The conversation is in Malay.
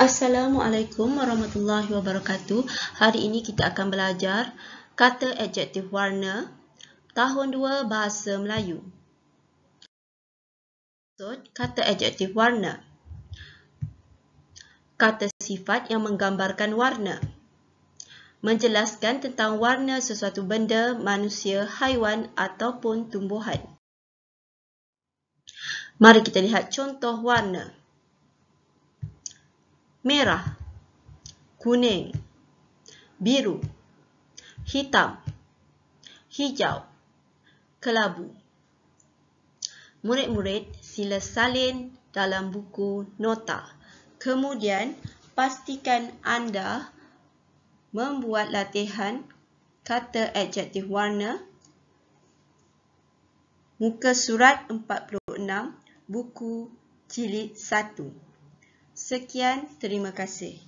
Assalamualaikum warahmatullahi wabarakatuh. Hari ini kita akan belajar kata adjektif warna tahun 2 Bahasa Melayu. Kata adjektif warna. Kata sifat yang menggambarkan warna. Menjelaskan tentang warna sesuatu benda, manusia, haiwan ataupun tumbuhan. Mari kita lihat contoh warna. Merah, kuning, biru, hitam, hijau, kelabu. Murid-murid sila salin dalam buku nota. Kemudian pastikan anda membuat latihan kata adjektif warna muka surat 46 buku jilid 1. Sekian, terima kasih.